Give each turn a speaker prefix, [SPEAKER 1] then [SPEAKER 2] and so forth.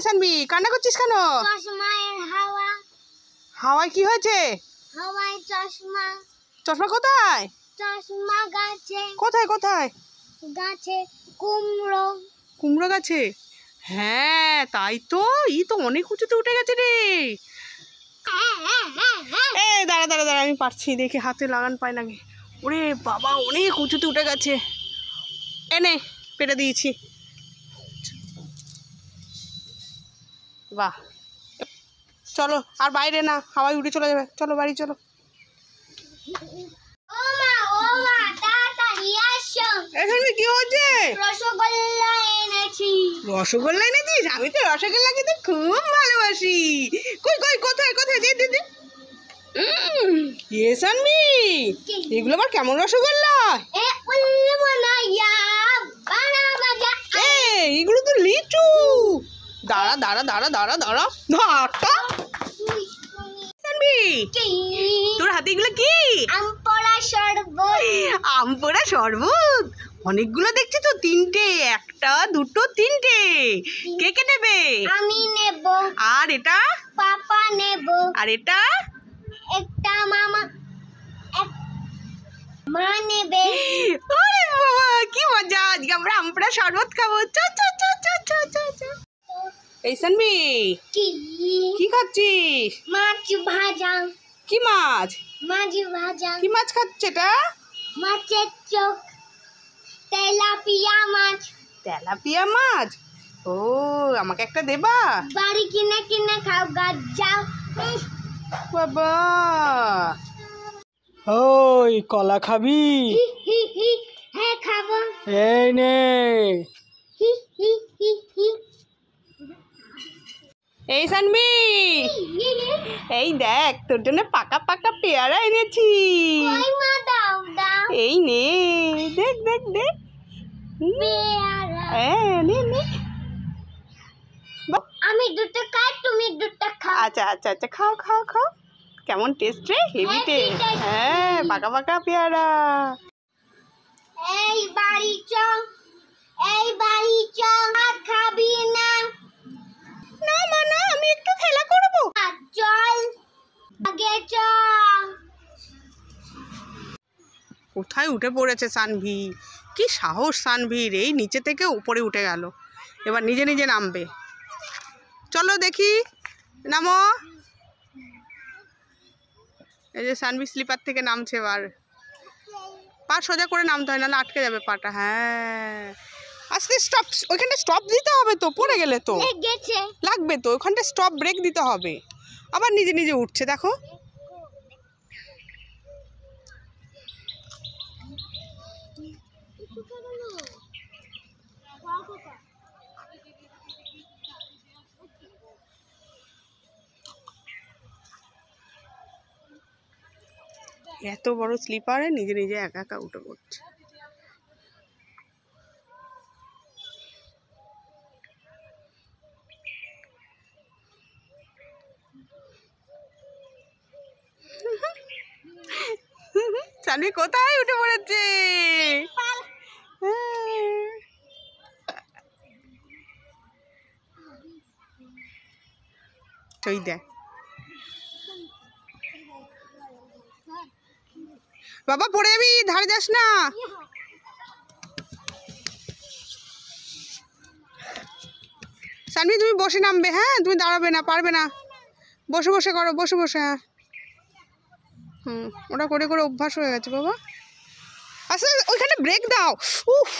[SPEAKER 1] সানবি, কান্না করছিস কেন?
[SPEAKER 2] চশমার হাওয়া।
[SPEAKER 1] হাওয়ায় কি হয়েছে?
[SPEAKER 2] হাওয়ায় চশমা।
[SPEAKER 1] চশমা কোথায়?
[SPEAKER 2] চশমা গাছে।
[SPEAKER 1] কোথায় কোথায়?
[SPEAKER 2] গাছে কুমড়ো।
[SPEAKER 1] কুমড়ো গাছে? হ্যাঁ তাই তো, ই তো অনেক উঁচুতে উঠে গেছে রে। এ দাঁড়া দাঁড়া দাঁড়া, আমি পারছি, দেখি হাতে লাগান পাই নাকি। ওরে বাবা, অনেক উঁচুতে উঠে গেছে। এনে পেটে দিয়েছি। বাহ, চলো আর বাইরে না, হাওয়ায় উড়ে চলে যাবে। চলো বাড়ি চলো।
[SPEAKER 2] ও মা তাড়াতাড়ি আসো।
[SPEAKER 1] এখানে কি হচ্ছে?
[SPEAKER 2] রসগোল্লা এনেছি।
[SPEAKER 1] রসগোল্লা এনেছিস? আমি তো রসগোল্লা খেতে খুব ভালোবাসি। কই কই কোথায় কোথায়? দে দে দে। ইয়ে সানবি, এগুলো আবার কেমন রসগোল্লা?
[SPEAKER 2] এ উল্লু বানাইয়া বানা বাজা।
[SPEAKER 1] এগুলো তো লিচু। দাঁড়া দাঁড়া দাঁড়া দাঁড়া দাঁড়া ধাক্কা। সানবি, তোর হাতে এগুলো কি?
[SPEAKER 2] আমপোড়া শরবত।
[SPEAKER 1] আমপোড়া শরবত? অনেকগুলো দেখছি তো, তিনটে, একটা দুটো তিনটে। কে কে নেবে?
[SPEAKER 2] আমি নেব।
[SPEAKER 1] আর এটা?
[SPEAKER 2] পাপা নেব।
[SPEAKER 1] আর এটা?
[SPEAKER 2] একটা মামা মা নেবে।
[SPEAKER 1] ওরে বাবা, কি মজা! আজকে আমরা আমপোড়া শরবত খাবো। চ চ চ চ চ চ চ। এই সানবি,
[SPEAKER 2] কি
[SPEAKER 1] কি খাচ্ছিস?
[SPEAKER 2] মাছ ভাজা।
[SPEAKER 1] কি মাছ?
[SPEAKER 2] মাছ ভাজা।
[SPEAKER 1] কি মাছ খাচ্ছে এটা?
[SPEAKER 2] মাছের চোখ। তেলাপিয়া মাছ।
[SPEAKER 1] তেলাপিয়া মাছ? ও, আমাকে একটা দেবা?
[SPEAKER 2] বাড়ি কিনে কিনে খাও, গাছ যাও।
[SPEAKER 1] বাবা, ওই কলা খাবি?
[SPEAKER 2] হ্যাঁ খাবো।
[SPEAKER 1] এই নে। এই সানবি, এই দেখ তোর জন্য পাকা পাকা পেয়ারা এনেছি।
[SPEAKER 2] কই মা দাও দাও।
[SPEAKER 1] এই নে, দেখ দেখ দেখ।
[SPEAKER 2] পেয়ারা।
[SPEAKER 1] হ্যাঁ নে নে।
[SPEAKER 2] আমি দুটো খাই, তুমি দুটো খাও।
[SPEAKER 1] আচ্ছা আচ্ছা আচ্ছা, খাও খাও খাও। কেমন টেস্ট রে? Heavy taste. হ্যাঁ, পাকা পাকা পেয়ারা।
[SPEAKER 2] এই বাড়ি চল, এই বাড়ি চল। আর খাবি না?
[SPEAKER 1] না মা না, আমি একটু খেলা করব।
[SPEAKER 2] চল আগে চল।
[SPEAKER 1] কোথায় উঠে পড়েছে সানভি! কি সাহস সানভির! এই নিচে থেকে উপরে উঠে গেল, এবার নিজে নিজে নামবে। চলো দেখি, নামো। এই যে সানভি স্লিপার থেকে নামছে। এবার পা সোজা করে নামতে হয়, নাহলে আটকে যাবে পাটা। হ্যাঁ, আস্তে স্টপ। ওইখানটা স্টপ দিতে হবে তো, পড়ে গেলে তো
[SPEAKER 2] গেছে
[SPEAKER 1] লাগবে তো। ওইখানটা স্টপ ব্রেক দিতে হবে। আবার নিজে নিজে উঠছে, দেখো। এত বড় স্লিপারে নিজে নিজে একা একা উঠে পড়ছে। সানভি কোথায় উঠে পড়েছে! তুই দেখ বাবা, পড়ে যাবি, ধারে যাস না। সানভি তুমি বসে নামবে। হ্যাঁ, তুমি দাঁড়াবে না, পারবে না। বসে বসে করো, বসে বসে। হ্যাঁ, ওটা করে করে অভ্যাস হয়ে গেছে বাবা। আচ্ছা, ওইখানে ব্রেক দাও। উফ,